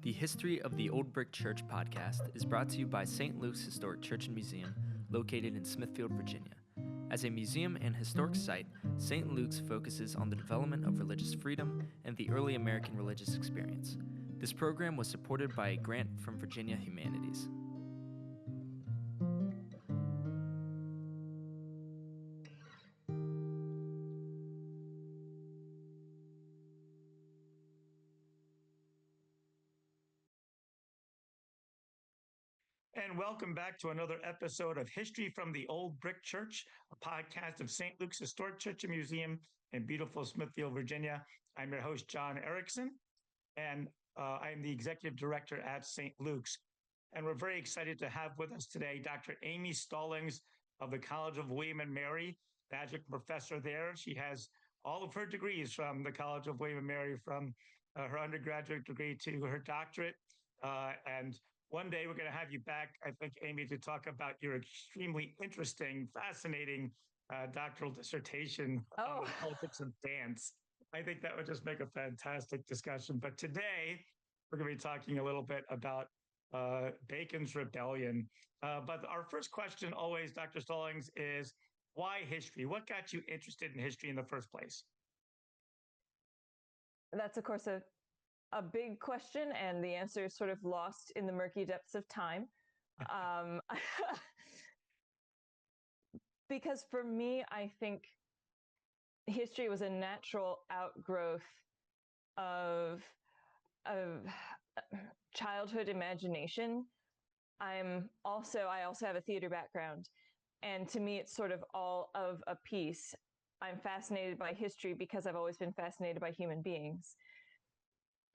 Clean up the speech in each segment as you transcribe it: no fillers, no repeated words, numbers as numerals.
The History of the Old Brick Church podcast is brought to you by St. Luke's Historic Church and Museum, located in Smithfield, Virginia. As a museum and historic site, St. Luke's focuses on the development of religious freedom and the early American religious experience. This program was supported by a grant from Virginia Humanities. And welcome back to another episode of History from the Old Brick Church, a podcast of St. Luke's Historic Church and Museum in beautiful Smithfield, Virginia. I'm your host, John Ericson, and I am the Executive Director at St. Luke's. And we're very excited to have with us today Dr. Amy Stallings of the College of William and Mary, the Adjunct Professor there. She has all of her degrees from the College of William and Mary, from her undergraduate degree to her doctorate. And one day we're going to have you back, I think, Amy, to talk about your extremely interesting, fascinating doctoral dissertation on the politics of dance. I think that would just make a fantastic discussion. But today we're going to be talking a little bit about Bacon's Rebellion. But our first question always, Dr. Stallings, is why history? What got you interested in history in the first place? That's, of course, a big question, and the answer is sort of lost in the murky depths of time. Because for me, I think history was a natural outgrowth of childhood imagination. I also have a theater background, and to me, it's sort of all of a piece. I'm fascinated by history because I've always been fascinated by human beings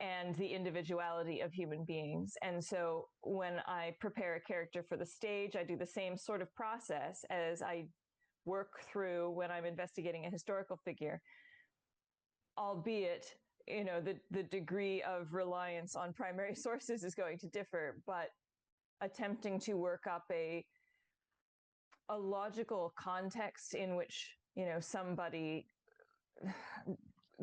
and the individuality of human beings. And so when I prepare a character for the stage, I do the same sort of process as I work through when I'm investigating a historical figure, albeit, the degree of reliance on primary sources is going to differ, but attempting to work up a logical context in which, somebody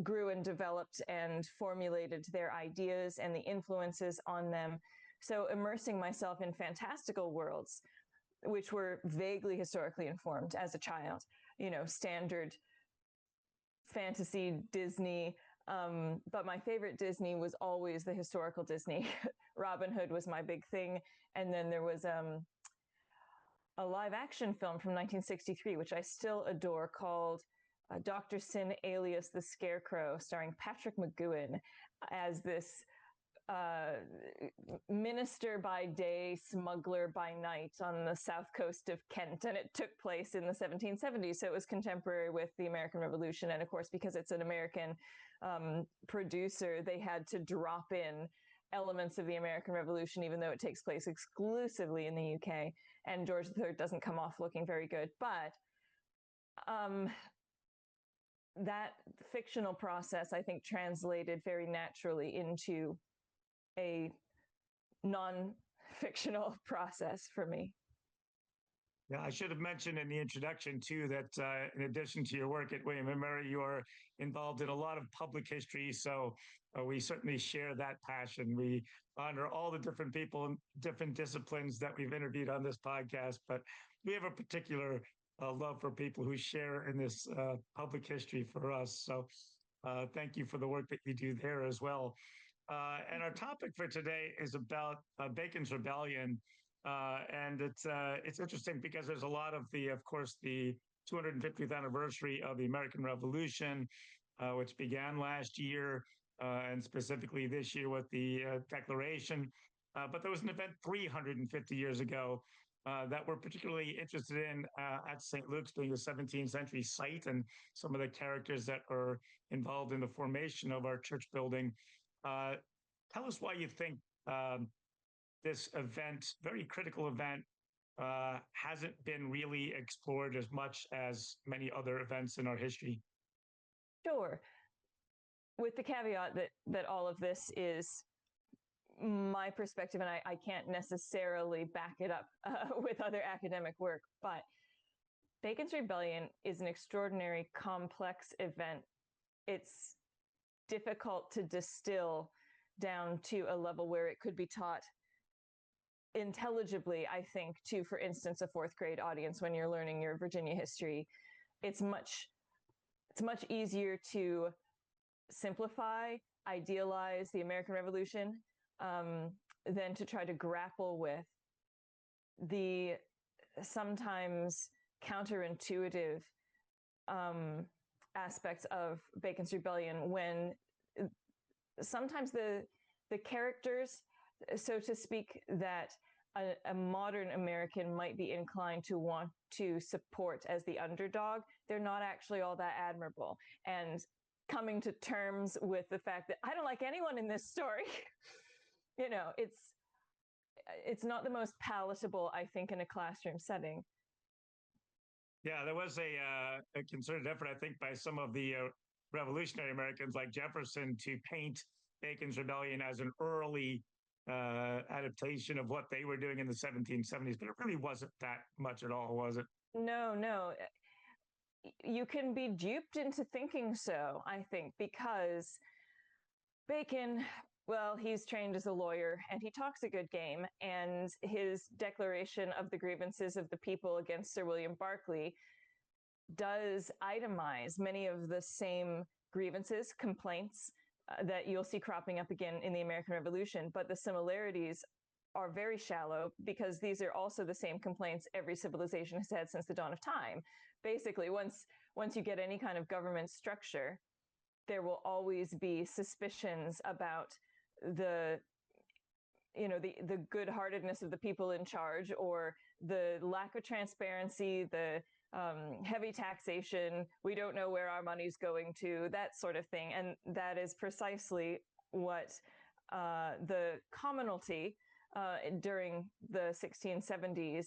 grew and developed and formulated their ideas and the influences on them. So immersing myself in fantastical worlds, which were vaguely historically informed as a child, standard fantasy Disney. But my favorite Disney was always the historical Disney. Robin Hood was my big thing. And then there was a live action film from 1963, which I still adore, called Dr. Sin alias the Scarecrow, starring Patrick McGoohan as this minister by day, smuggler by night on the south coast of Kent. And it took place in the 1770s. So it was contemporary with the American Revolution. And of course, because it's an American producer, they had to drop in elements of the American Revolution, even though it takes place exclusively in the UK. And George III doesn't come off looking very good. But that fictional process, I think, translated very naturally into a non-fictional process for me. Yeah, I should have mentioned in the introduction, too, that in addition to your work at William & Mary, you are involved in a lot of public history. So we certainly share that passion. We honor all the different people and different disciplines that we've interviewed on this podcast. But we have a particular love for people who share in this public history for us. So thank you for the work that you do there as well. And our topic for today is about Bacon's Rebellion. And it's interesting because there's a lot of the 250th anniversary of the American Revolution, which began last year and specifically this year with the Declaration. But there was an event 350 years ago that we're particularly interested in at St. Luke's, being a 17th century site and some of the characters that are involved in the formation of our church building. Tell us why you think this event, very critical event, hasn't been really explored as much as many other events in our history. Sure. With the caveat that all of this is my perspective, and I can't necessarily back it up with other academic work, but Bacon's Rebellion is an extraordinary, complex event. It's difficult to distill down to a level where it could be taught intelligibly, I think, to, for instance, a fourth grade audience when you're learning your Virginia history. It's much easier to simplify, idealize the American Revolution than to try to grapple with the sometimes counterintuitive aspects of Bacon's Rebellion, when sometimes the characters, so to speak, that a modern American might be inclined to want to support as the underdog, they're not actually all that admirable. And coming to terms with the fact that I don't like anyone in this story, it's not the most palatable, I think, in a classroom setting. Yeah, there was a concerted effort, I think, by some of the revolutionary Americans like Jefferson to paint Bacon's Rebellion as an early adaptation of what they were doing in the 1770s, but it really wasn't that much at all, was it? No. You can be duped into thinking so, I think, because Bacon, well, he's trained as a lawyer and he talks a good game, and his declaration of the grievances of the people against Sir William Berkeley does itemize many of the same grievances, complaints that you'll see cropping up again in the American Revolution, but the similarities are very shallow because these are also the same complaints every civilization has had since the dawn of time. Basically, once you get any kind of government structure, there will always be suspicions about the good-heartedness of the people in charge, or the lack of transparency, the heavy taxation, we don't know where our money's going to, that sort of thing. And that is precisely what the commonalty during the 1670s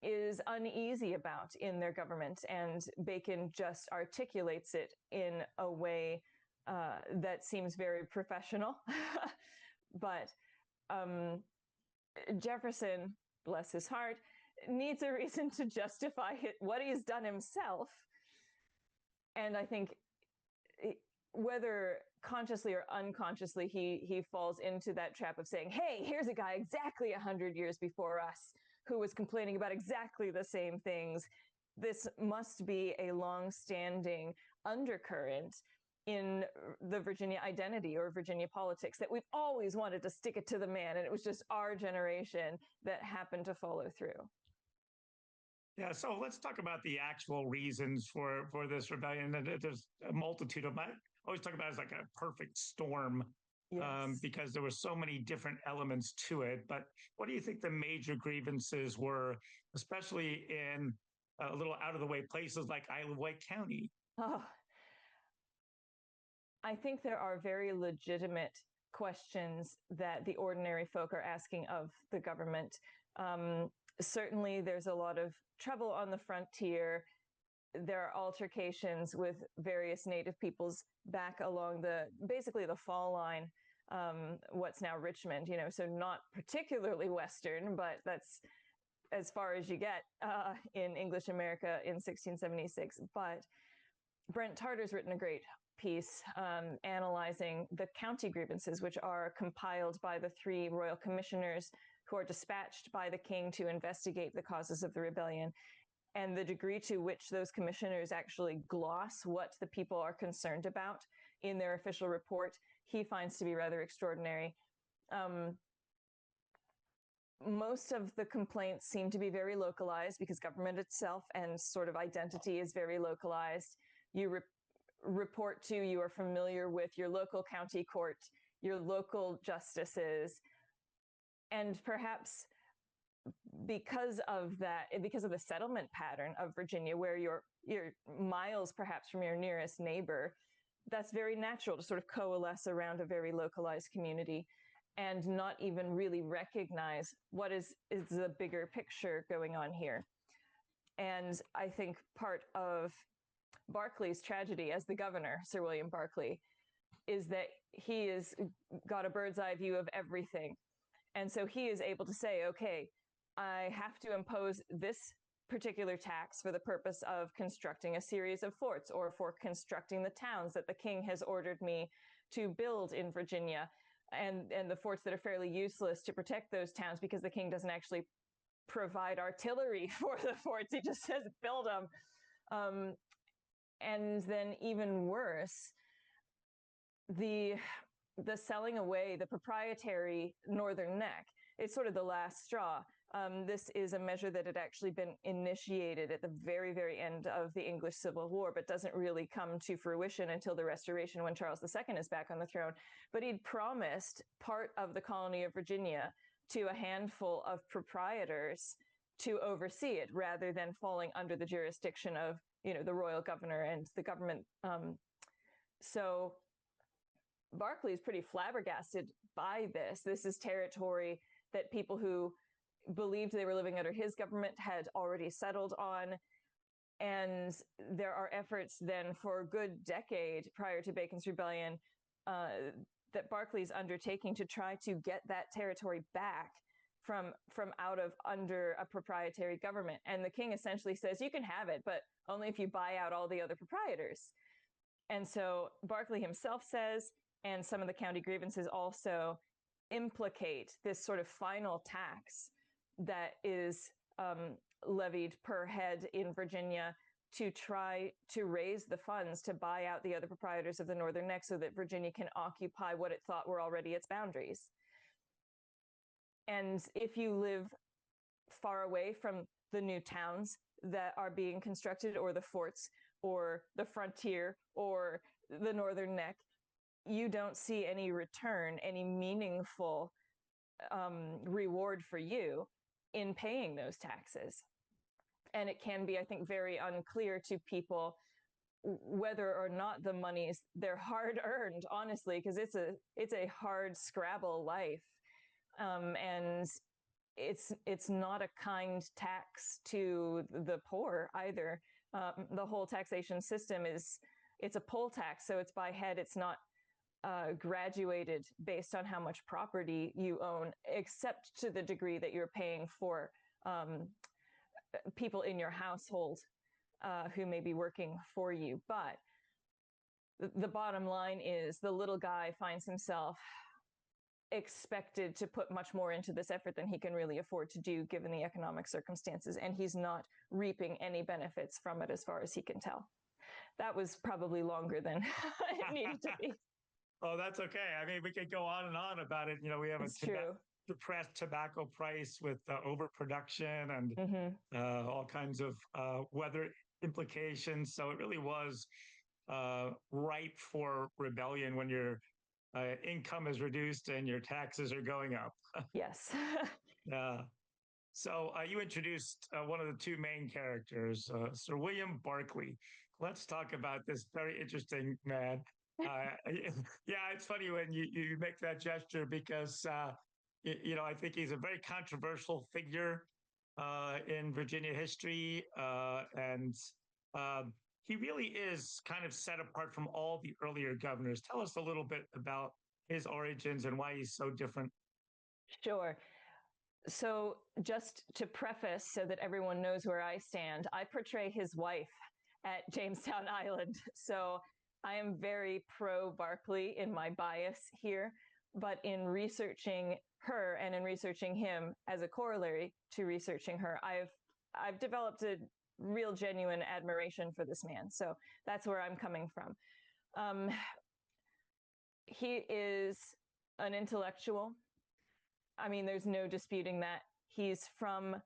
is uneasy about in their government. And Bacon just articulates it in a way that seems very professional. But Jefferson, bless his heart, needs a reason to justify what he's done himself. And I think whether consciously or unconsciously, he falls into that trap of saying, hey, here's a guy exactly 100 years before us who was complaining about exactly the same things. This must be a long-standing undercurrent in the Virginia identity or Virginia politics, that we've always wanted to stick it to the man, and it was just our generation that happened to follow through. Yeah, so let's talk about the actual reasons for this rebellion. And there's a multitude of them. I always talk about it as like a perfect storm, Yes. because there were so many different elements to it. But what do you think the major grievances were, especially in a little out of the way places like Isle of Wight County? Oh, I think there are very legitimate questions that the ordinary folk are asking of the government. Certainly, there's a lot of trouble on the frontier. There are altercations with various native peoples back along basically the fall line, what's now Richmond, so not particularly Western, but that's as far as you get in English America in 1676. But Brent Tarter's written a great piece analyzing the county grievances, which are compiled by the 3 royal commissioners who are dispatched by the king to investigate the causes of the rebellion. And the degree to which those commissioners actually gloss what the people are concerned about in their official report, he finds to be rather extraordinary. Most of the complaints seem to be very localized because government itself and sort of identity is very localized. You report to, you are familiar with your local county court, your local justices, and perhaps because of the settlement pattern of Virginia, where you're miles perhaps from your nearest neighbor, that's very natural to sort of coalesce around a very localized community and not even really recognize what is the bigger picture going on here. And I think part of Berkeley's tragedy as the governor, Sir William Berkeley, is that he has got a bird's eye view of everything. And so he is able to say, okay, I have to impose this particular tax for the purpose of constructing a series of forts or for constructing the towns that the king has ordered me to build in Virginia. and the forts that are fairly useless to protect those towns because the king doesn't actually provide artillery for the forts. He just says, build them. And then even worse, the selling away, the proprietary northern neck, is sort of the last straw. This is a measure that had actually been initiated at the very, very end of the English Civil War, but doesn't really come to fruition until the Restoration when Charles II is back on the throne. But he'd promised part of the colony of Virginia to a handful of proprietors to oversee it rather than falling under the jurisdiction of, the royal governor and the government. So Berkeley is pretty flabbergasted by this. This is territory that people who believed they were living under his government had already settled on. And there are efforts then for a good decade prior to Bacon's Rebellion that Berkeley's undertaking to try to get that territory back from out of under a proprietary government. And the king essentially says, you can have it, but only if you buy out all the other proprietors. And so Berkeley himself says, and some of the county grievances also implicate this sort of final tax that is levied per head in Virginia to try to raise the funds to buy out the other proprietors of the northern neck so that Virginia can occupy what it thought were already its boundaries. And if you live far away from the new towns that are being constructed, or the forts, or the frontier, or the northern neck, you don't see any return, any meaningful reward for you in paying those taxes. And it can be, I think, very unclear to people whether or not the monies, they're hard earned, honestly, because it's a hard scrabble life. And it's not a kind tax to the poor either. The whole taxation system it's a poll tax, so it's by head. It's not graduated based on how much property you own, except to the degree that you're paying for people in your household who may be working for you. But the bottom line is the little guy finds himself expected to put much more into this effort than he can really afford to do given the economic circumstances, and he's not reaping any benefits from it as far as he can tell. That was probably longer than it needed to be. Oh, that's okay. I mean, we could go on and on about it. We have depressed tobacco price with overproduction and all kinds of weather implications. So it really was ripe for rebellion when your income is reduced and your taxes are going up. Yes. So you introduced one of the two main characters, Sir William Berkeley. Let's talk about this very interesting man. Yeah, it's funny when you make that gesture because, I think he's a very controversial figure in Virginia history. And he really is kind of set apart from all the earlier governors. Tell us a little bit about his origins and why he's so different. Sure. So just to preface so that everyone knows where I stand, I portray his wife at Jamestown Island. So I am very pro Berkeley in my bias here, but in researching her and in researching him as a corollary to researching her, I've developed a real genuine admiration for this man. So that's where I'm coming from. He is an intellectual. I mean, there's no disputing that. He's from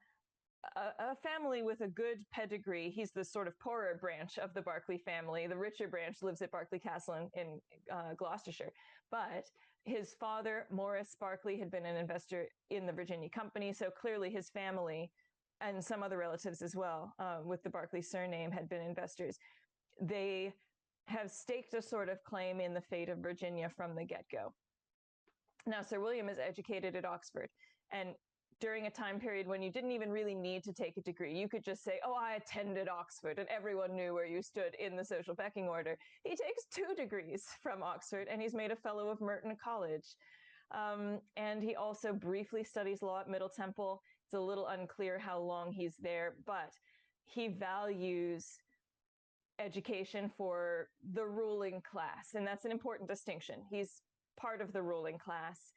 a family with a good pedigree. He's the sort of poorer branch of the Berkeley family. The richer branch lives at Berkeley Castle in Gloucestershire. But his father, Morris Berkeley, had been an investor in the Virginia Company. So clearly his family and some other relatives as well with the Berkeley surname had been investors. They have staked a sort of claim in the fate of Virginia from the get-go. Now, Sir William is educated at Oxford, and during a time period when you didn't even really need to take a degree, you could just say, oh, I attended Oxford, and everyone knew where you stood in the social pecking order. He takes 2 degrees from Oxford, and he's made a fellow of Merton College. And he also briefly studies law at Middle Temple. It's a little unclear how long he's there, but he values education for the ruling class, and that's an important distinction. He's part of the ruling class.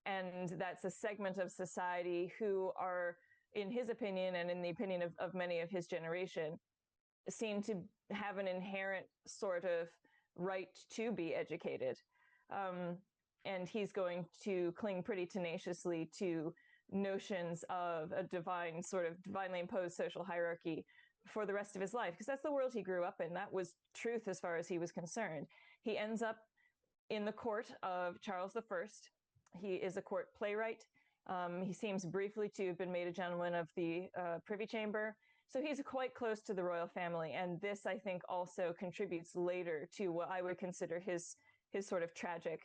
And that's a segment of society who are, in his opinion, and in the opinion of many of his generation, seem to have an inherent sort of right to be educated. And he's going to cling pretty tenaciously to notions of a divinely imposed social hierarchy for the rest of his life, because that's the world he grew up in. That was truth as far as he was concerned. He ends up in the court of Charles I. He is a court playwright. He seems briefly to have been made a gentleman of the Privy Chamber. So he's quite close to the royal family. And this, I think, also contributes later to what I would consider his sort of tragic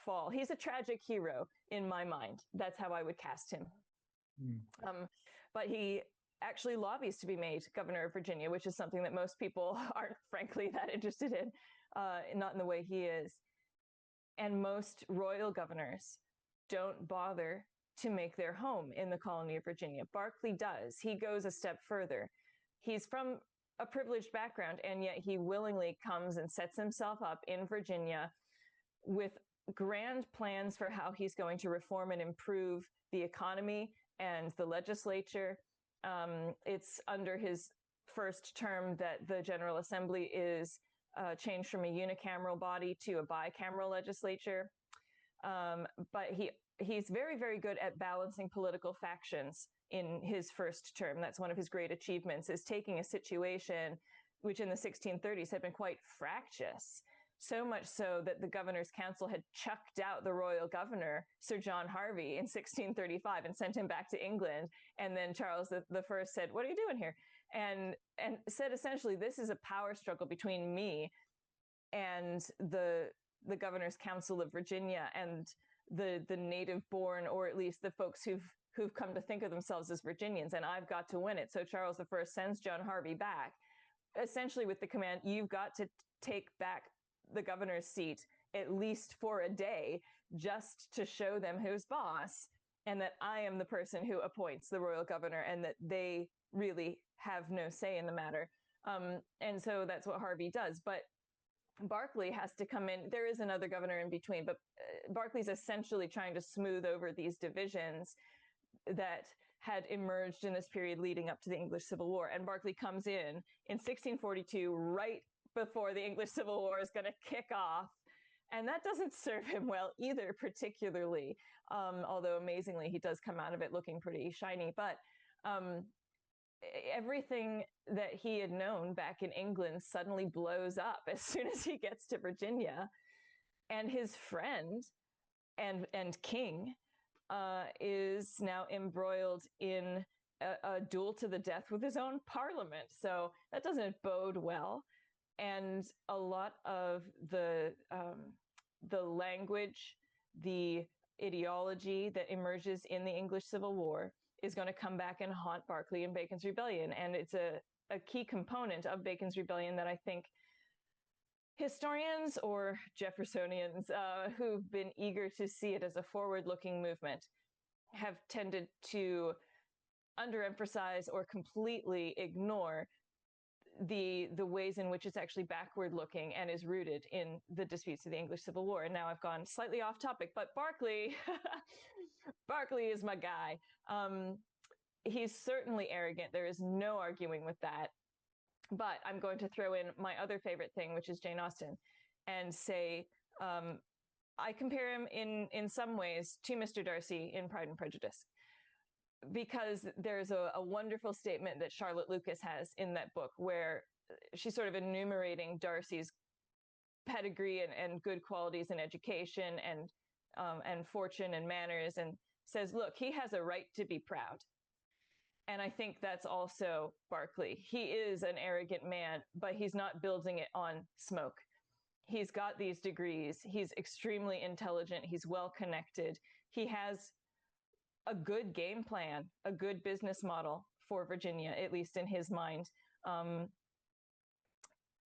fall. He's a tragic hero in my mind. That's how I would cast him. But he actually lobbies to be made governor of Virginia, which is something that most people aren't, frankly, that interested in, not in the way he is. And most royal governors don't bother to make their home in the colony of Virginia. Berkeley does. He goes a step further. He's from a privileged background, and yet he willingly comes and sets himself up in Virginia with grand plans for how he's going to reform and improve the economy and the legislature. It's under his first term that the General Assembly is changed from a unicameral body to a bicameral legislature. But he's very, very good at balancing political factions in his first term. That's one of his great achievements, is taking a situation which in the 1630s had been quite fractious, so much so that the Governor's Council had chucked out the royal governor, Sir John Harvey, in 1635 and sent him back to England. And then Charles I said, "What are you doing here?" And said, essentially, this is a power struggle between me and the Governor's Council of Virginia and the native born, or at least the folks who've come to think of themselves as Virginians, and I've got to win it. So Charles I sends John Harvey back, essentially with the command, you've got to take back the governor's seat at least for a day, just to show them who's boss, and that I am the person who appoints the royal governor, and that they really have no say in the matter. And so that's what Harvey does. But Berkeley has to come in. There is another governor in between, but Berkeley's essentially trying to smooth over these divisions that had emerged in this period leading up to the English Civil War. And Berkeley comes in 1642, right before the English Civil War is going to kick off. And that doesn't serve him well either, particularly, although amazingly, he does come out of it looking pretty shiny. But everything that he had known back in England suddenly blows up as soon as he gets to Virginia. And his friend and king is now embroiled in a duel to the death with his own parliament. So that doesn't bode well. And a lot of the language, the ideology that emerges in the English Civil War is going to come back and haunt Berkeley and Bacon's Rebellion. And it's a key component of Bacon's Rebellion that I think historians or Jeffersonians who've been eager to see it as a forward-looking movement have tended to underemphasize or completely ignore the ways in which it's actually backward-looking and is rooted in the disputes of the English Civil War. And now I've gone slightly off topic, but Berkeley, Berkeley is my guy. He's certainly arrogant. There is no arguing with that. But I'm going to throw in my other favorite thing, which is Jane Austen, and say I compare him in some ways to Mr. Darcy in Pride and Prejudice, because there's a wonderful statement that Charlotte Lucas has in that book where she's sort of enumerating Darcy's pedigree and good qualities in education and fortune and manners, and says, look, he has a right to be proud. And I think that's also Berkeley. He is an arrogant man, but he's not building it on smoke. He's got these degrees. He's extremely intelligent. He's well connected. He has a good game plan, a good business model for Virginia, at least in his mind.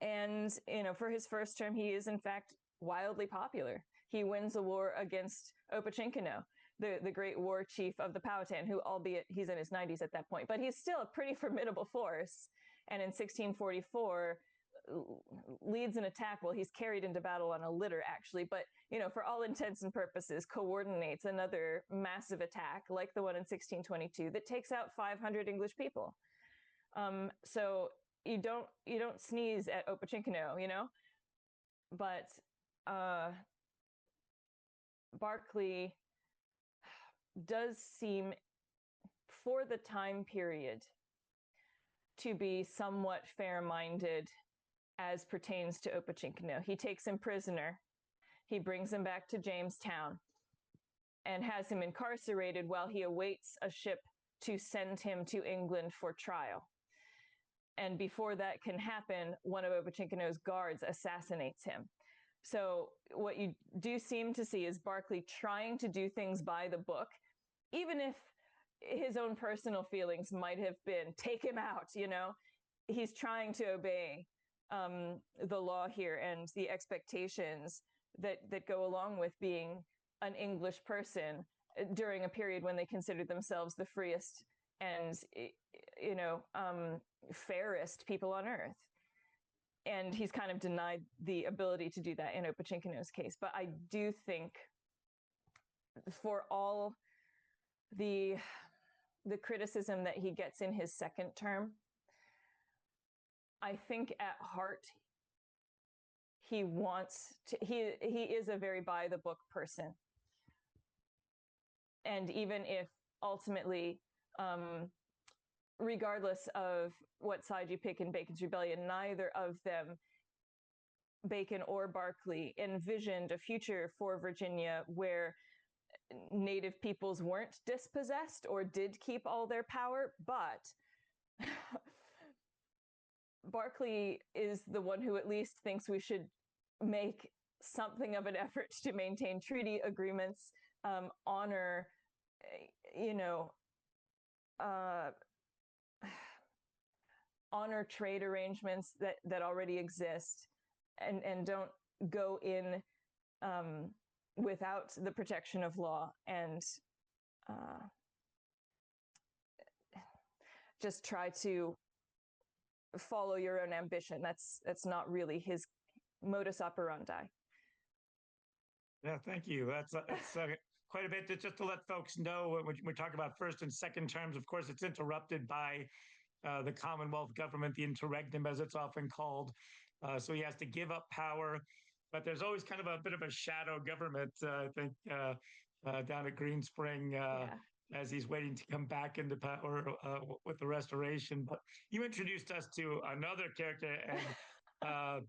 And, for his first term, he is in fact wildly popular. He wins a war against Opechancanough, the great war chief of the Powhatan, who, albeit he's in his 90s at that point, but he's still a pretty formidable force. And in 1644, leads an attack. Well, he's carried into battle on a litter, actually, but for all intents and purposes, coordinates another massive attack like the one in 1622 that takes out 500 English people. So you don't sneeze at Opechancanough, but Berkeley does seem, for the time period, to be somewhat fair-minded as pertains to Opechancanough. He takes him prisoner. He brings him back to Jamestown and has him incarcerated while he awaits a ship to send him to England for trial. And before that can happen, one of Opechancanoug's guards assassinates him. So what you do seem to see is Berkeley trying to do things by the book, even if his own personal feelings might have been, take him out, He's trying to obey the law here and the expectations that go along with being an English person during a period when they considered themselves the freest and, fairest people on earth. And he's kind of denied the ability to do that in Opechancanoug's case. But I do think, for all the criticism that he gets in his second term, I think at heart he is a very by the book person. And even if ultimately, regardless of what side you pick in Bacon's Rebellion, neither of them, Bacon or Berkeley, envisioned a future for Virginia where Native peoples weren't dispossessed or did keep all their power, but Berkeley is the one who at least thinks we should make something of an effort to maintain treaty agreements, honor, honor trade arrangements that already exist, and don't go in without the protection of law and just try to follow your own ambition. That's not really his modus operandi. Yeah, thank you. That's quite a bit. Just to let folks know, when we talk about first and second terms, of course, it's interrupted by the Commonwealth government, the interregnum, as it's often called. So he has to give up power. But there's always kind of a bit of a shadow government, I think, down at Green Spring, as he's waiting to come back into power with the Restoration. But you introduced us to another character, and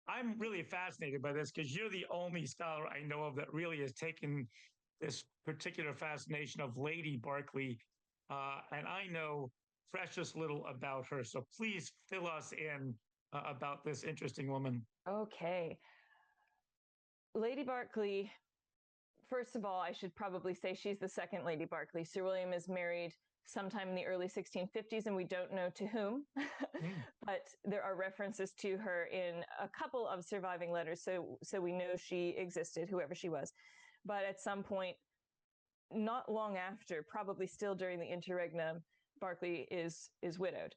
I'm really fascinated by this because you're the only scholar I know of that really has taken this particular fascination of Lady Berkeley, and I know precious little about her. So please fill us in about this interesting woman. Okay. Lady Berkeley, first of all, I should probably say she's the second Lady Berkeley. Sir William is married sometime in the early 1650s, and we don't know to whom, but there are references to her in a couple of surviving letters, so we know she existed, whoever she was. But at some point, not long after, probably still during the interregnum, Berkeley is widowed.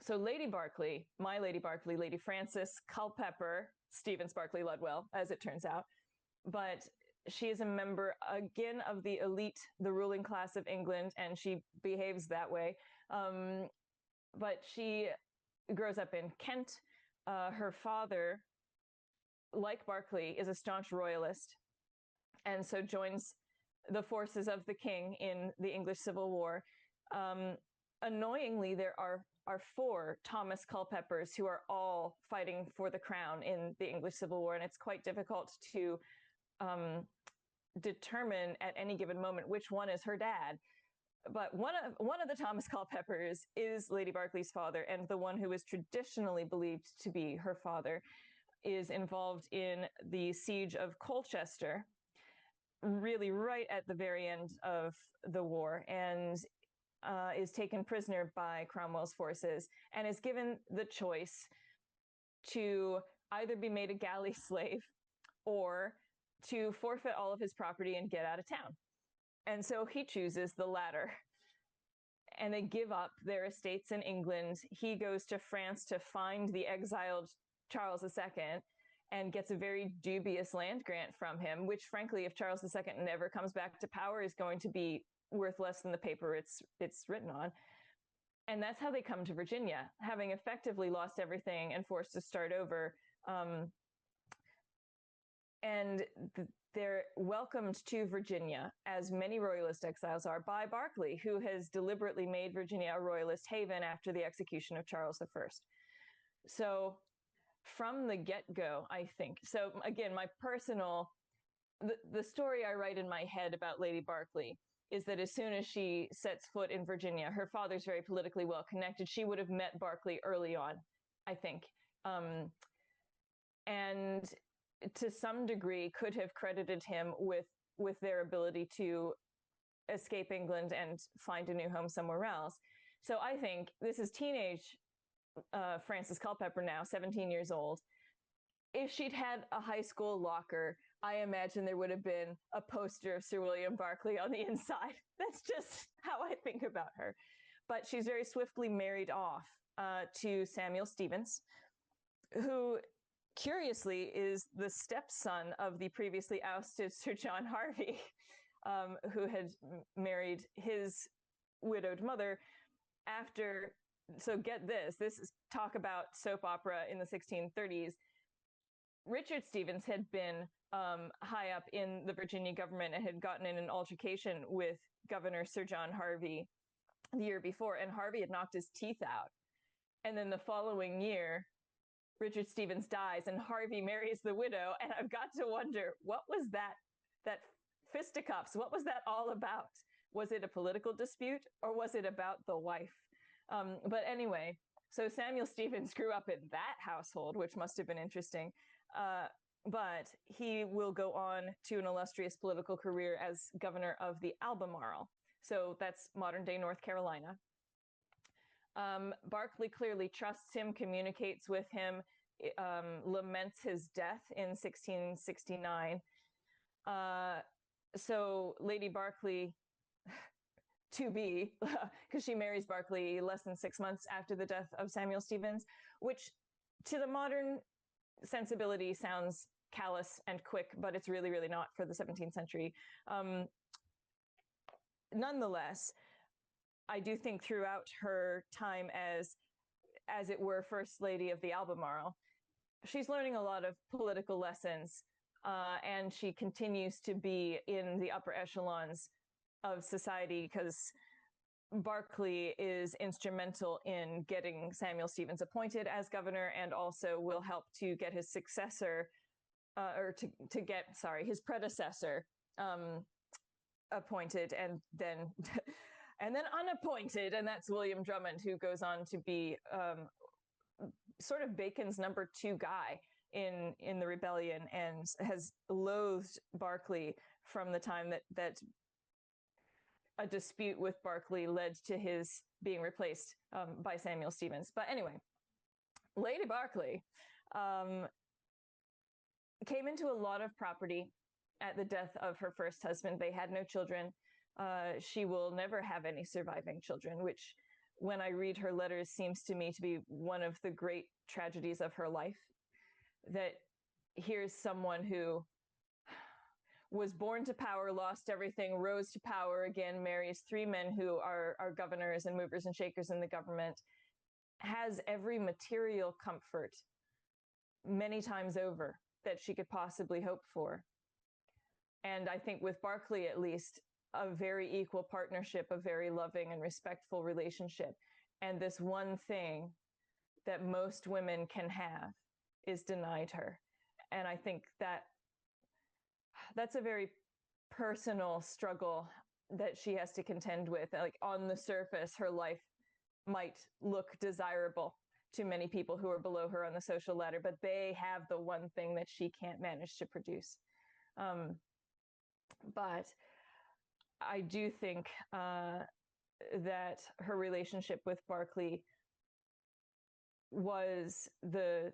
So Lady Berkeley, my Lady Berkeley, Lady Frances Culpeper, Stevens Berkeley Ludwell, as it turns out, but she is a member, again, of the elite, the ruling class of England, and she behaves that way. But she grows up in Kent. Her father, like Berkeley, is a staunch royalist, and so joins the forces of the king in the English Civil War. Annoyingly, there are 4 Thomas Culpepers who are all fighting for the crown in the English Civil War, and it's quite difficult to determine at any given moment which one is her dad. But one of the Thomas Culpepers is Lady Berkeley's father, and the one who is traditionally believed to be her father is involved in the siege of Colchester, really right at the very end of the war, and is taken prisoner by Cromwell's forces and is given the choice to either be made a galley slave or to forfeit all of his property and get out of town. And so he chooses the latter. and they give up their estates in England. He goes to France to find the exiled Charles II and gets a very dubious land grant from him, which frankly, if Charles II never comes back to power, is going to be worth less than the paper it's written on. And that's how they come to Virginia, having effectively lost everything and forced to start over. They're welcomed to Virginia, as many Royalist exiles are, by Berkeley, who has deliberately made Virginia a Royalist haven after the execution of Charles I. So from the get-go, I think, so again, my personal, the story I write in my head about Lady Berkeley is that as soon as she sets foot in Virginia, her father's very politically well connected. She would have met Berkeley early on, I think. And to some degree could have credited him with their ability to escape England and find a new home somewhere else. So I think this is teenage Frances Culpeper now, 17 years old. If she'd had a high school locker, I imagine there would have been a poster of Sir William Berkeley on the inside. That's just how I think about her. But she's very swiftly married off to Samuel Stevens, who curiously is the stepson of the previously ousted Sir John Harvey, who had married his widowed mother after. So get this is talk about soap opera in the 1630s. Richard Stevens had been high up in the Virginia government and had gotten in an altercation with Governor Sir John Harvey the year before, and Harvey had knocked his teeth out. And then the following year, Richard Stevens dies and Harvey marries the widow. And I've got to wonder, what was that fisticuffs? What was that all about? Was it a political dispute or was it about the wife? But anyway, so Samuel Stevens grew up in that household, which must have been interesting. But he will go on to an illustrious political career as governor of the Albemarle. So that's modern day North Carolina. Berkeley clearly trusts him, communicates with him, laments his death in 1669. So Lady Berkeley, to be, because she marries Berkeley less than 6 months after the death of Samuel Stevens, which to the modern sensibility sounds callous and quick, but it's really, really not for the 17th century. Nonetheless, I do think throughout her time as it were, First Lady of the Albemarle, she's learning a lot of political lessons, and she continues to be in the upper echelons of society because Berkeley is instrumental in getting Samuel Stevens appointed as governor and also will help to get his successor, his predecessor appointed and then unappointed, and that's William Drummond, who goes on to be sort of Bacon's number 2 guy in the rebellion and has loathed Berkeley from the time that a dispute with Berkeley led to his being replaced by Samuel Stevens. But anyway, Lady Berkeley came into a lot of property at the death of her first husband. They had no children. She will never have any surviving children, which when I read her letters seems to me to be one of the great tragedies of her life. That here's someone who was born to power, lost everything, rose to power again, marries 3 men who are governors and movers and shakers in the government, has every material comfort many times over that she could possibly hope for. And I think with Berkeley, at least, a very equal partnership, a very loving and respectful relationship. And this one thing that most women can have is denied her. And I think that's a very personal struggle that she has to contend with. Like on the surface, her life might look desirable to many people who are below her on the social ladder, but they have the one thing that she can't manage to produce. But I do think that her relationship with Berkeley was the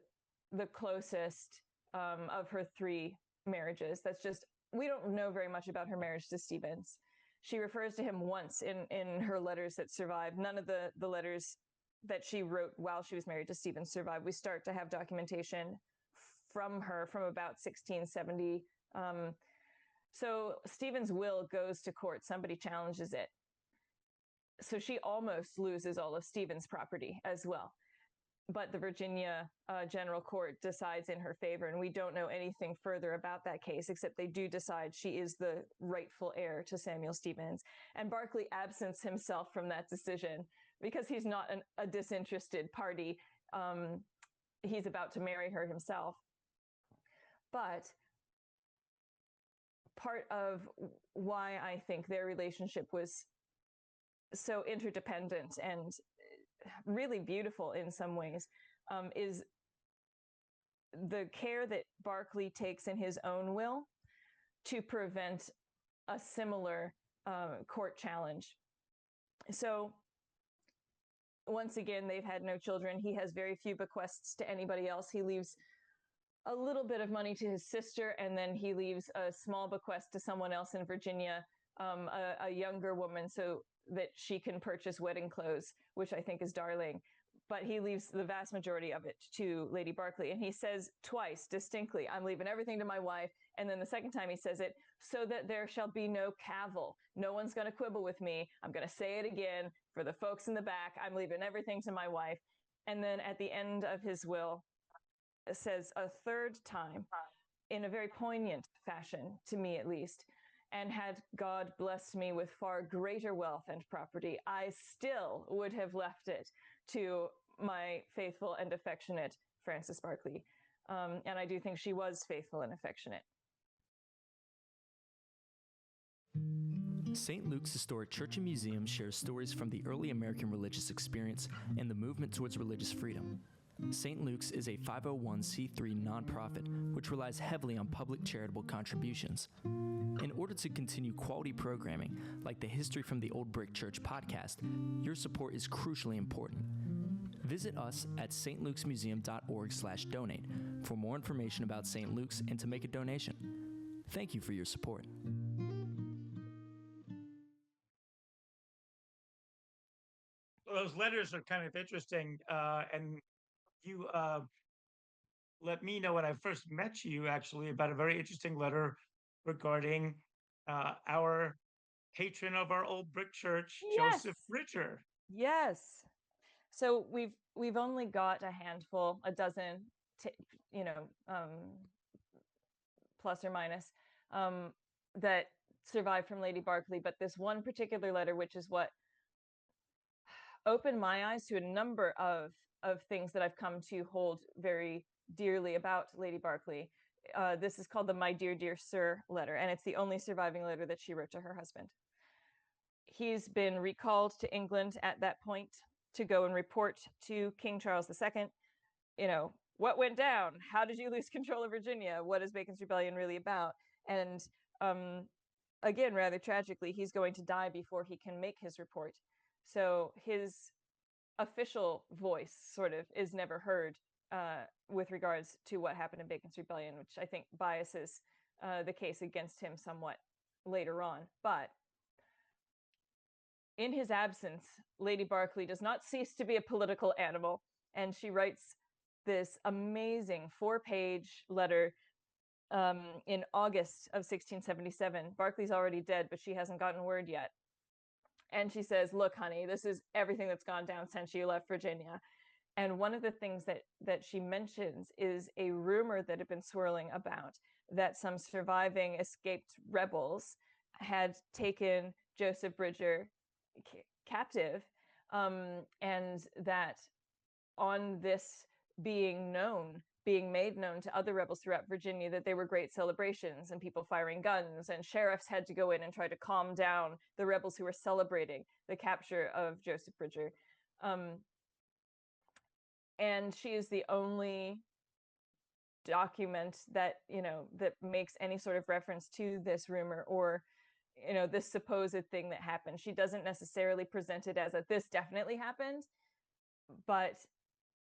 closest of her 3 marriages. That's just, we don't know very much about her marriage to Stevens. She refers to him once in her letters that survive. None of the letters that she wrote while she was married to Stephen survive. We start to have documentation from her from about 1670. So Stephen's will goes to court. Somebody challenges it. So she almost loses all of Stephen's property as well. But the Virginia General Court decides in her favor, and we don't know anything further about that case, except they do decide she is the rightful heir to Samuel Stevens. And Berkeley absents himself from that decision because he's not a disinterested party. He's about to marry her himself. But part of why I think their relationship was so interdependent and really beautiful in some ways is the care that Berkeley takes in his own will to prevent a similar court challenge. So once again, they've had no children. He has very few bequests to anybody else. He leaves a little bit of money to his sister, and then he leaves a small bequest to someone else in Virginia, a younger woman, so that she can purchase wedding clothes, which I think is darling. But he leaves the vast majority of it to Lady Berkeley. And he says twice distinctly, I'm leaving everything to my wife. And then the second time he says it, so that there shall be no cavil. No one's going to quibble with me. I'm going to say it again for the folks in the back. I'm leaving everything to my wife. And then at the end of his will, it says a third time, in a very poignant fashion, to me at least, and had God blessed me with far greater wealth and property, I still would have left it to my faithful and affectionate Frances Berkeley. And I do think she was faithful and affectionate. St. Luke's Historic Church and Museum shares stories from the early American religious experience and the movement towards religious freedom. St. Luke's is a 501c3 nonprofit which relies heavily on public charitable contributions. In order to continue quality programming, like the History from the Old Brick Church podcast, your support is crucially important. Visit us at stlukesmuseum.org/donate for more information about St. Luke's and to make a donation. Thank you for your support. Well, those letters are kind of interesting, and you let me know when I first met you, actually, about a very interesting letter regarding our patron of our old brick church, Yes. Joseph Bridger. Yes. So we've only got a handful, a dozen, plus or minus, that survived from Lady Berkeley. But this one particular letter, which is what opened my eyes to a number of things that I've come to hold very dearly about Lady Berkeley. This is called the My Dear, Dear Sir letter, and it's the only surviving letter that she wrote to her husband. He's been recalled to England at that point to go and report to King Charles II, what went down? How did you lose control of Virginia? What is Bacon's Rebellion really about? And again, rather tragically, he's going to die before he can make his report. So his official voice sort of is never heard with regards to what happened in Bacon's Rebellion, which I think biases the case against him somewhat later on. But in his absence, Lady Berkeley does not cease to be a political animal, and she writes this amazing 4-page letter in August of 1677. Berkeley's already dead, but she hasn't gotten word yet. And she says, look, honey, this is everything that's gone down since you left Virginia. And one of the things that she mentions is a rumor that had been swirling about that some surviving escaped rebels had taken Joseph Bridger captive, and that on this being made known to other rebels throughout Virginia, that they were great celebrations and people firing guns, and sheriffs had to go in and try to calm down the rebels who were celebrating the capture of Joseph Bridger. And she is the only document that, that makes any sort of reference to this rumor or, this supposed thing that happened. She doesn't necessarily present it as this definitely happened, but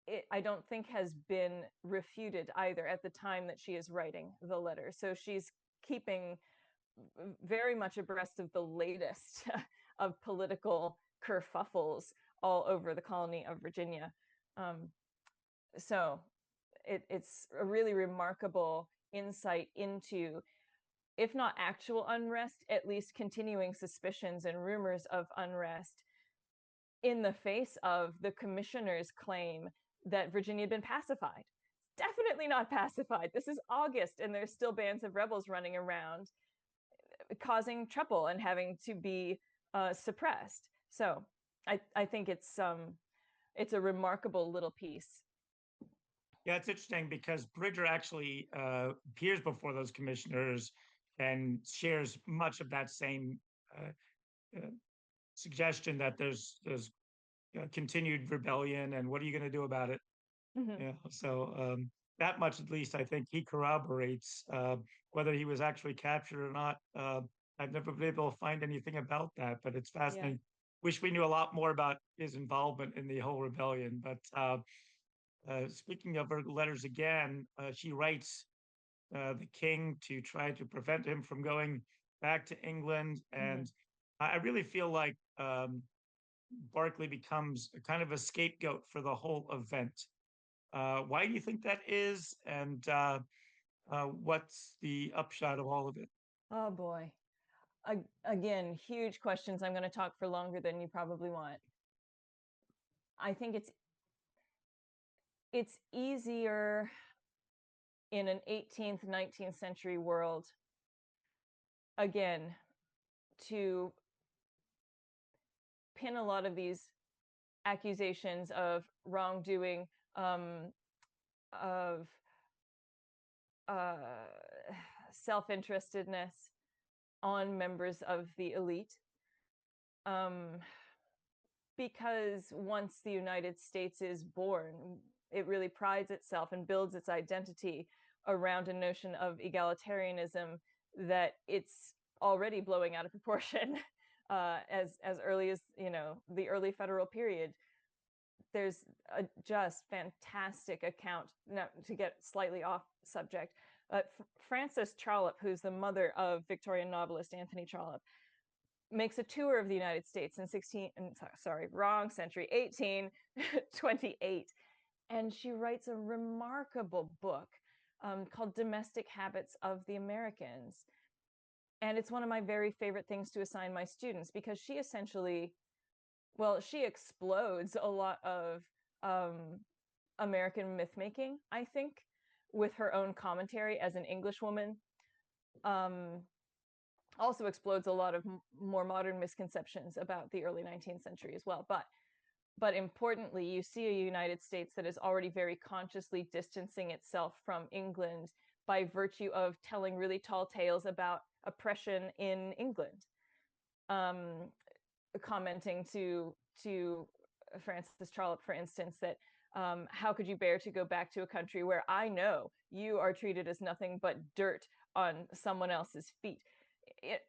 it, I don't think, has been refuted either at the time that she is writing the letter. So she's keeping very much abreast of the latest of political kerfuffles all over the colony of Virginia. So it's a really remarkable insight into, if not actual unrest, at least continuing suspicions and rumors of unrest in the face of the commissioner's claim that Virginia had been pacified. Definitely not pacified. This is August, and there's still bands of rebels running around causing trouble and having to be suppressed. So I think it's a remarkable little piece. Yeah, it's interesting because Bridger actually appears before those commissioners and shares much of that same suggestion that there's continued rebellion, and what are you going to do about it? Mm-hmm. Yeah, so that much at least I think he corroborates. Whether he was actually captured or not, I've never been able to find anything about that, but it's fascinating. Yeah. Wish we knew a lot more about his involvement in the whole rebellion. But speaking of her letters again, she writes the king to try to prevent him from going back to England. And I really feel like Berkeley becomes a kind of a scapegoat for the whole event. Why do you think that is? And what's the upshot of all of it? Oh boy. Again, huge questions. I'm going to talk for longer than you probably want. I think it's easier in an 18th, 19th century world, again, to pin a lot of these accusations of wrongdoing, of self-interestedness on members of the elite. Because once the United States is born, it really prides itself and builds its identity around a notion of egalitarianism that it's already blowing out of proportion as early as, you know, the early federal period. There's a just fantastic account, now to get slightly off subject, Frances Trollope, who's the mother of Victorian novelist Anthony Trollope, makes a tour of the United States in 1828. And she writes a remarkable book called Domestic Habits of the Americans. And it's one of my very favorite things to assign my students, because she essentially, well, she explodes a lot of American myth making, I think, with her own commentary as an English woman. Also explodes a lot of more modern misconceptions about the early 19th century as well. But importantly, you see a United States that is already very consciously distancing itself from England by virtue of telling really tall tales about oppression in England. Commenting to Frances Trollope, for instance, that how could you bear to go back to a country where I know you are treated as nothing but dirt on someone else's feet?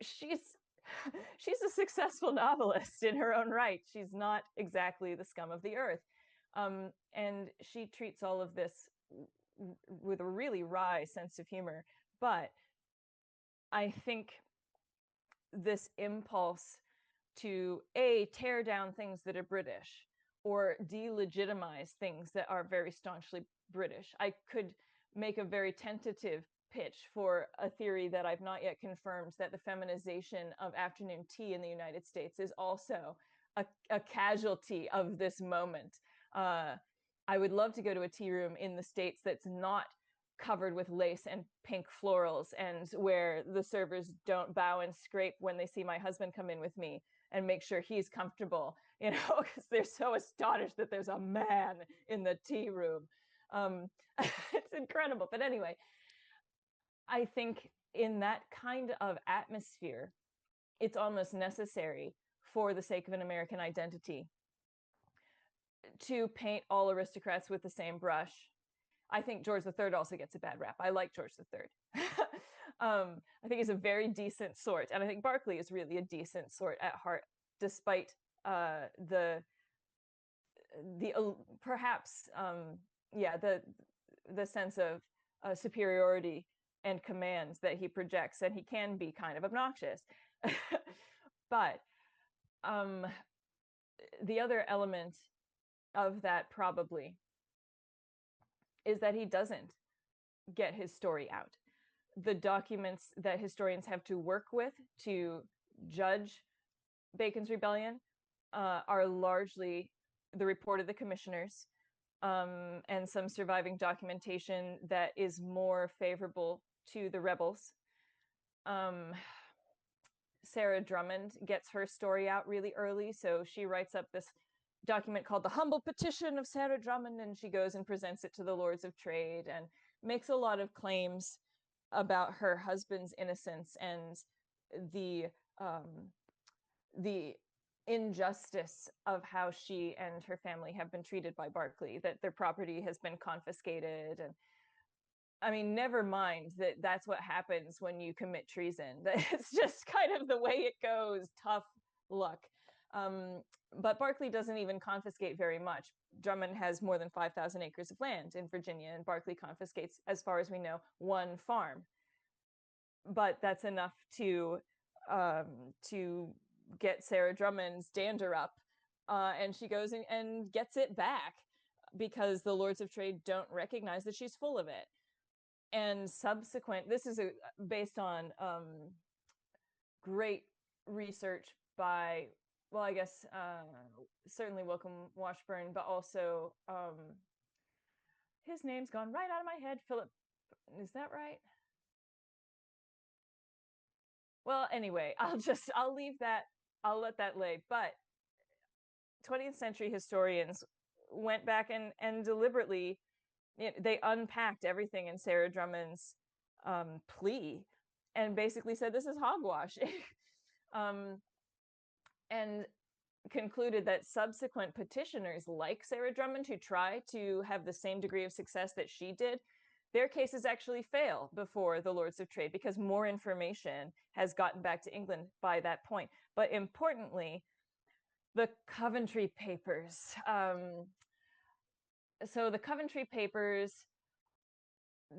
She's a successful novelist in her own right. She's not exactly the scum of the earth. And she treats all of this with a really wry sense of humor. But I think this impulse to tear down things that are British or delegitimize things that are very staunchly British. I could make a very tentative pitch for a theory that I've not yet confirmed, that the feminization of afternoon tea in the United States is also a casualty of this moment. I would love to go to a tea room in the States that's not covered with lace and pink florals, and where the servers don't bow and scrape when they see my husband come in with me and make sure he's comfortable, you know, because they're so astonished that there's a man in the tea room. It's incredible. But anyway, I think in that kind of atmosphere, it's almost necessary, for the sake of an American identity, to paint all aristocrats with the same brush. I think George III also gets a bad rap. I like George III. I think he's a very decent sort. And I think Berkeley is really a decent sort at heart, despite the perhaps, the sense of superiority and commands that he projects, and he can be kind of obnoxious. But the other element of that probably is that he doesn't get his story out. The documents that historians have to work with to judge Bacon's rebellion are largely the report of the commissioners, and some surviving documentation that is more favorable to the rebels. Sarah Drummond gets her story out really early, so she writes up this document called the Humble Petition of Sarah Drummond, and she goes and presents it to the Lords of Trade and makes a lot of claims about her husband's innocence and the injustice of how she and her family have been treated by Berkeley, that their property has been confiscated. And I mean, never mind that that's what happens when you commit treason. It's just kind of the way it goes. Tough luck. But Berkeley doesn't even confiscate very much. Drummond has more than 5,000 acres of land in Virginia, and Berkeley confiscates, as far as we know, one farm. But that's enough to get Sarah Drummond's dander up, and she goes and gets it back because the Lords of Trade don't recognize that she's full of it. And this is based on great research by, well, I guess certainly William Washburn, but also his name's gone right out of my head. Philip, is that right? Well, anyway, I'll leave that. I'll let that lay. But 20th century historians went back and deliberately, they unpacked everything in Sarah Drummond's plea and basically said this is hogwash. And concluded that subsequent petitioners like Sarah Drummond, who try to have the same degree of success that she did, their cases actually fail before the Lords of Trade because more information has gotten back to England by that point. But importantly, the Coventry Papers. So the Coventry Papers,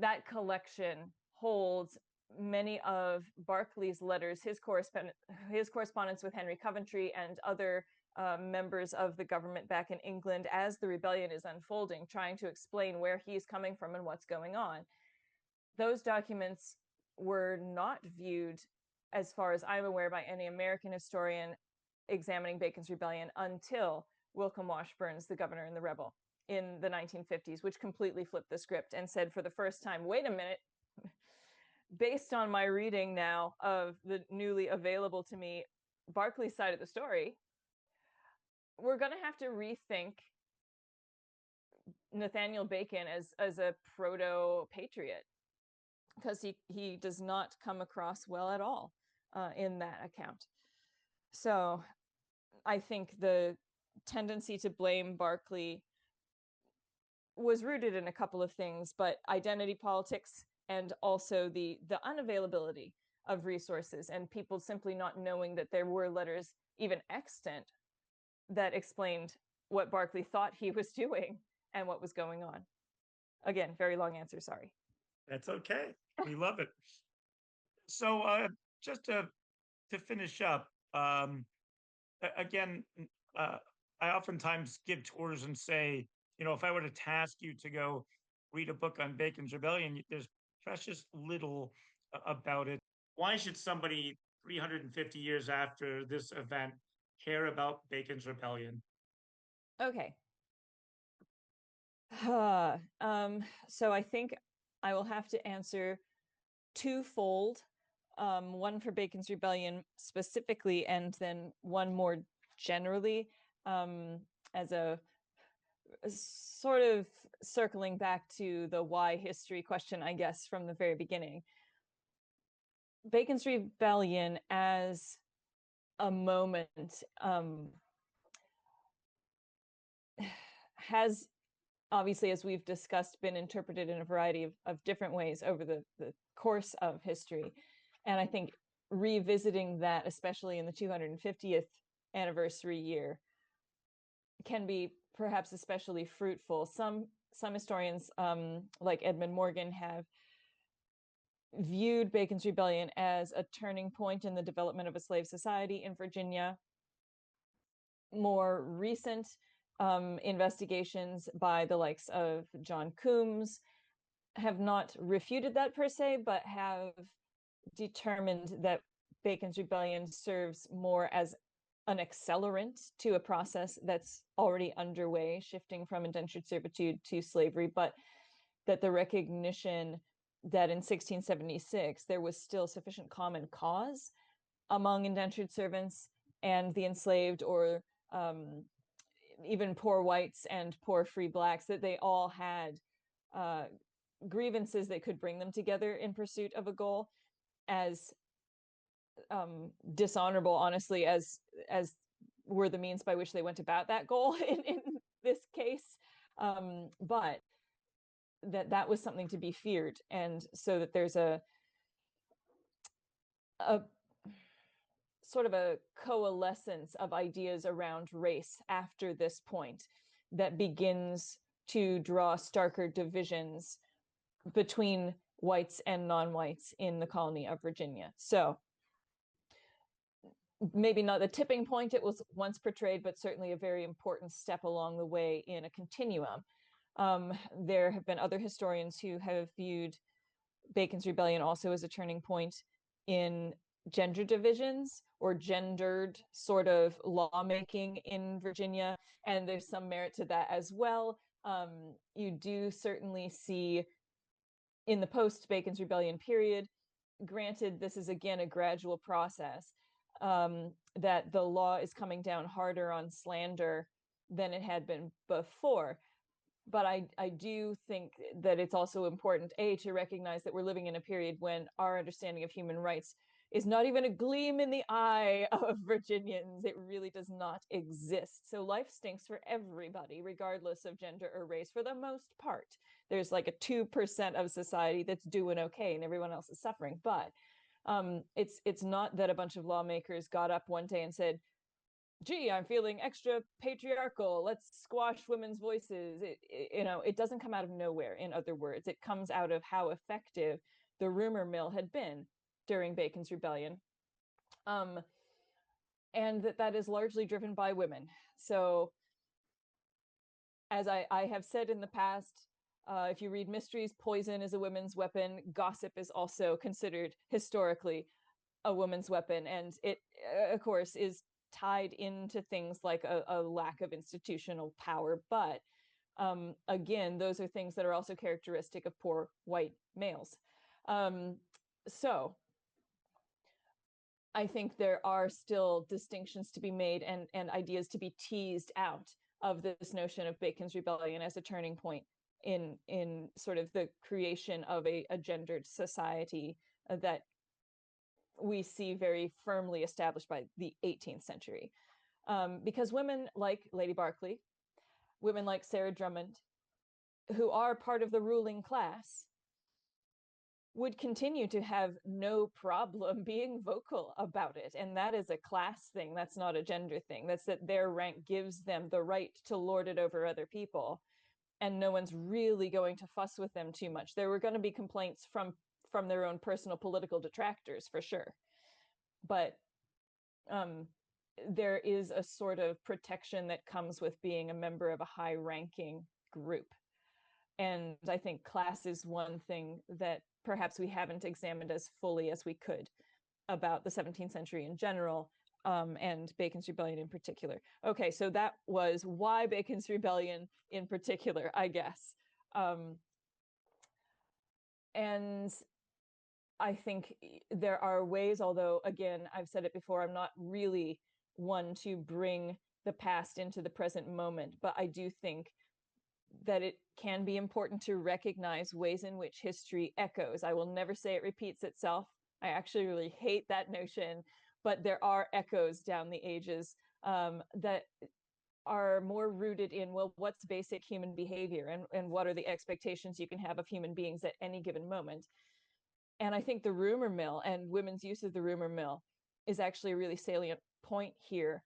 that collection holds many of Berkeley's letters, his correspondence with Henry Coventry and other members of the government back in England as the rebellion is unfolding, trying to explain where he's coming from and what's going on. Those documents were not viewed, as far as I'm aware, by any American historian examining Bacon's rebellion until William Washburn's The Governor and the Rebel in the 1950s, which completely flipped the script and said for the first time, wait a minute, based on my reading now of the newly available to me Berkeley's side of the story, we're going to have to rethink Nathaniel Bacon as a proto-patriot, because he does not come across well at all in that account. So I think the tendency to blame Berkeley was rooted in a couple of things, but identity politics and also the unavailability of resources and people simply not knowing that there were letters even extant that explained what Berkeley thought he was doing and what was going on. Again, very long answer, sorry. That's okay. We love it. So just to finish up, again, I oftentimes give tours and say, if I were to task you to go read a book on Bacon's Rebellion, there's precious little about it. Why should somebody 350 years after this event care about Bacon's Rebellion? Okay. So I think I will have to answer twofold. One for Bacon's Rebellion specifically, and then one more generally, as a sort of circling back to the why history question, I guess, from the very beginning. Bacon's Rebellion as a moment has obviously, as we've discussed, been interpreted in a variety of different ways over the course of history. And I think revisiting that, especially in the 250th anniversary year, can be perhaps especially fruitful. Some historians, like Edmund Morgan, have viewed Bacon's Rebellion as a turning point in the development of a slave society in Virginia. More recent investigations by the likes of John Coombs have not refuted that per se, but have determined that Bacon's Rebellion serves more as an accelerant to a process that's already underway, shifting from indentured servitude to slavery, but that the recognition that in 1676 there was still sufficient common cause among indentured servants and the enslaved, or even poor whites and poor free blacks, that they all had grievances that could bring them together in pursuit of a goal, as dishonorable, honestly, as were the means by which they went about that goal in this case. But that was something to be feared, and so that there's a sort of a coalescence of ideas around race after this point that begins to draw starker divisions between whites and non-whites in the colony of Virginia. So maybe not the tipping point it was once portrayed, but certainly a very important step along the way in a continuum. There have been other historians who have viewed Bacon's Rebellion also as a turning point in gender divisions or gendered sort of lawmaking in Virginia, and there's some merit to that as well. You do certainly see in the post-Bacon's Rebellion period, granted this is again a gradual process, that the law is coming down harder on slander than it had been before. But I do think that it's also important, to recognize that we're living in a period when our understanding of human rights is not even a gleam in the eye of Virginians. It really does not exist. So life stinks for everybody, regardless of gender or race, for the most part. There's like a 2% of society that's doing okay and everyone else is suffering. But it's not that a bunch of lawmakers got up one day and said, gee, I'm feeling extra patriarchal, let's squash women's voices. It doesn't come out of nowhere. In other words, it comes out of how effective the rumor mill had been during Bacon's Rebellion. And that is largely driven by women. So as I have said in the past, if you read mysteries, poison is a women's weapon. Gossip is also considered historically a woman's weapon. And it, of course, is tied into things like a lack of institutional power. But again, those are things that are also characteristic of poor white males. So I think there are still distinctions to be made and ideas to be teased out of this notion of Bacon's Rebellion as a turning point in sort of the creation of a gendered society that we see very firmly established by the 18th century. Because women like Lady Berkeley, women like Sarah Drummond, who are part of the ruling class, would continue to have no problem being vocal about it. And that is a class thing. That's not a gender thing. That's that their rank gives them the right to lord it over other people. And no one's really going to fuss with them too much. There were going to be complaints from their own personal political detractors, for sure. But there is a sort of protection that comes with being a member of a high-ranking group. And I think class is one thing that perhaps we haven't examined as fully as we could about the 17th century in general, and Bacon's Rebellion in particular. Okay, so that was why Bacon's Rebellion in particular, I guess. And I think there are ways, although, again, I've said it before, I'm not really one to bring the past into the present moment, but I do think that it can be important to recognize ways in which history echoes. I will never say it repeats itself. I actually really hate that notion, but there are echoes down the ages that are more rooted in, well, what's basic human behavior and what are the expectations you can have of human beings at any given moment. And I think the rumor mill and women's use of the rumor mill is actually a really salient point here.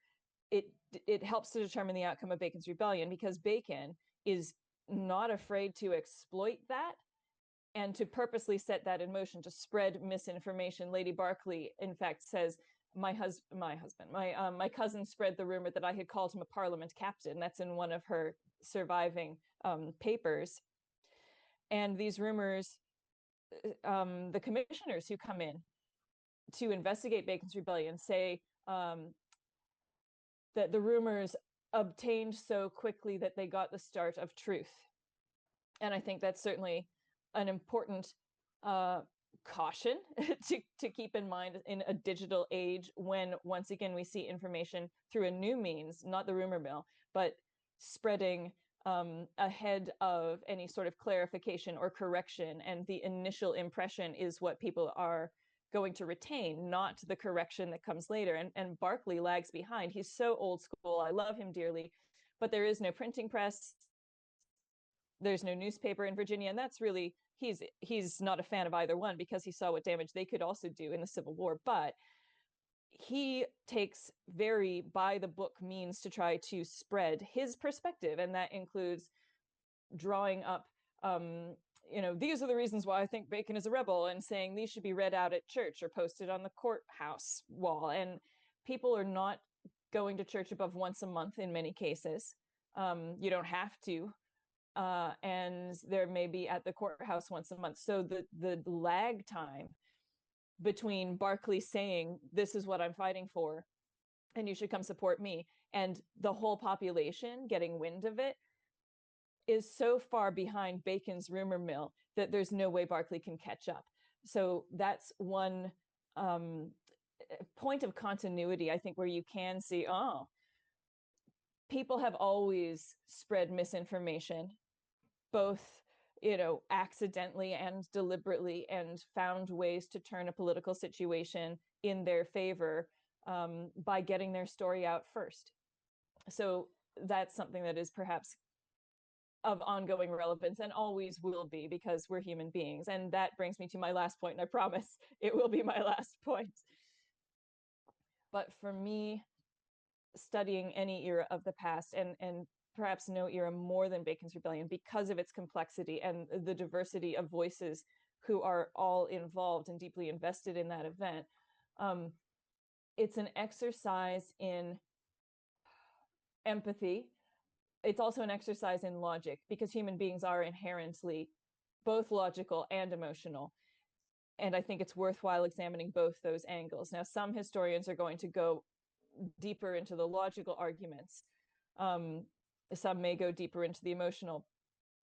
It helps to determine the outcome of Bacon's Rebellion, because Bacon is not afraid to exploit that And to purposely set that in motion, to spread misinformation, Lady Berkeley, in fact, says, my cousin spread the rumor that I had called him a parliament captain. That's in one of her surviving papers. And these rumors, the commissioners who come in to investigate Bacon's rebellion say that the rumors obtained so quickly that they got the start of truth. And I think that's certainly an important caution to keep in mind in a digital age, when once again we see information through a new means, not the rumor mill, but spreading ahead of any sort of clarification or correction. And the initial impression is what people are going to retain, not the correction that comes later. And Berkeley lags behind. He's so old school. I love him dearly, but there is no printing press. There's no newspaper in Virginia. And that's really, he's not a fan of either one, because he saw what damage they could also do in the Civil War. But he takes very by the book means to try to spread his perspective. And that includes drawing up, these are the reasons why I think Bacon is a rebel, and saying these should be read out at church or posted on the courthouse wall. And people are not going to church above once a month in many cases. You don't have to. And there may be at the courthouse once a month. So the lag time between Berkeley saying, this is what I'm fighting for, and you should come support me, and the whole population getting wind of it, is so far behind Bacon's rumor mill that there's no way Berkeley can catch up. So that's one point of continuity, I think, where you can see, people have always spread misinformation, both accidentally and deliberately, and found ways to turn a political situation in their favor by getting their story out first. So that's something that is perhaps of ongoing relevance, and always will be, because we're human beings. And that brings me to my last point, and I promise it will be my last point. But for me, studying any era of the past, and perhaps no era more than Bacon's Rebellion, because of its complexity and the diversity of voices who are all involved and deeply invested in that event, it's an exercise in empathy. It's also an exercise in logic, because human beings are inherently both logical and emotional. And I think it's worthwhile examining both those angles. Now, some historians are going to go deeper into the logical arguments. Some may go deeper into the emotional,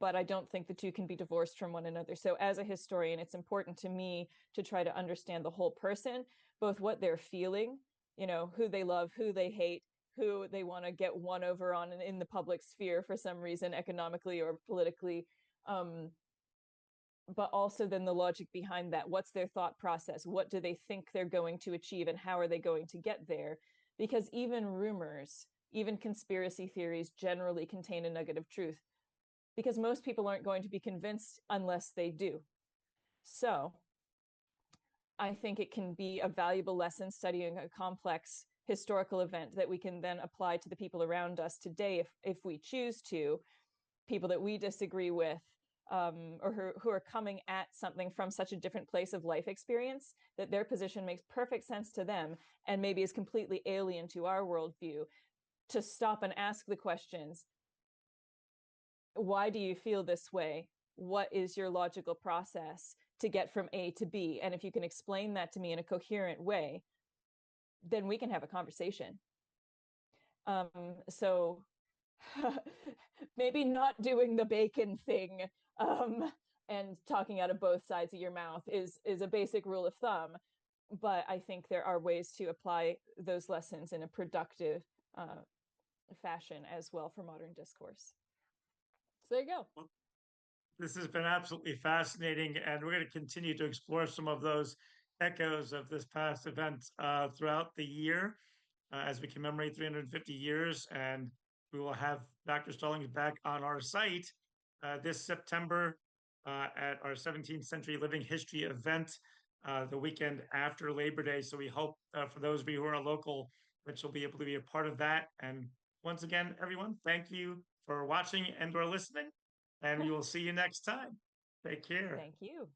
but I don't think the two can be divorced from one another. So as a historian, it's important to me to try to understand the whole person, both what they're feeling, who they love, who they hate, who they want to get one over on in the public sphere for some reason, economically or politically, but also then the logic behind that. What's their thought process? What do they think they're going to achieve, and how are they going to get there? Because even rumors, even conspiracy theories generally contain a nugget of truth, because most people aren't going to be convinced unless they do. So I think it can be a valuable lesson studying a complex historical event that we can then apply to the people around us today, if we choose to, people that we disagree with, or who are coming at something from such a different place of life experience, that their position makes perfect sense to them and maybe is completely alien to our worldview, to stop and ask the questions. Why do you feel this way? What is your logical process to get from A to B? And if you can explain that to me in a coherent way, then we can have a conversation. So maybe not doing the Bacon thing and talking out of both sides of your mouth is a basic rule of thumb. But I think there are ways to apply those lessons in a productive fashion as well for modern discourse. So there you go. Well, this has been absolutely fascinating, and we're going to continue to explore some of those echoes of this past event throughout the year as we commemorate 350 years. And we will have Dr. Stallings back on our site this September at our 17th Century Living History event the weekend after Labor Day. So we hope for those of you who are local that you'll be able to be a part of that. And once again, everyone, thank you for watching and or listening, and we will see you next time. Take care. Thank you.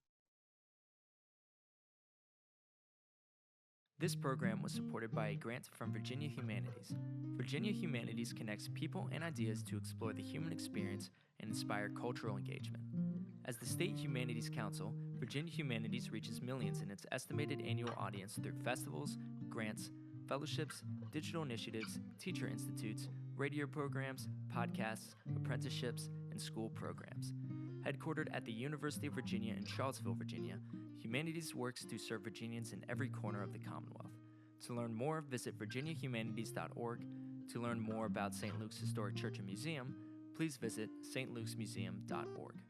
This program was supported by a grant from Virginia Humanities. Virginia Humanities connects people and ideas to explore the human experience and inspire cultural engagement. As the State Humanities Council, Virginia Humanities reaches millions in its estimated annual audience through festivals, grants, fellowships, digital initiatives, teacher institutes, radio programs, podcasts, apprenticeships, and school programs. Headquartered at the University of Virginia in Charlottesville, Virginia, Humanities works to serve Virginians in every corner of the Commonwealth. To learn more, visit virginiahumanities.org. To learn more about St. Luke's Historic Church and Museum, please visit stluke'smuseum.org.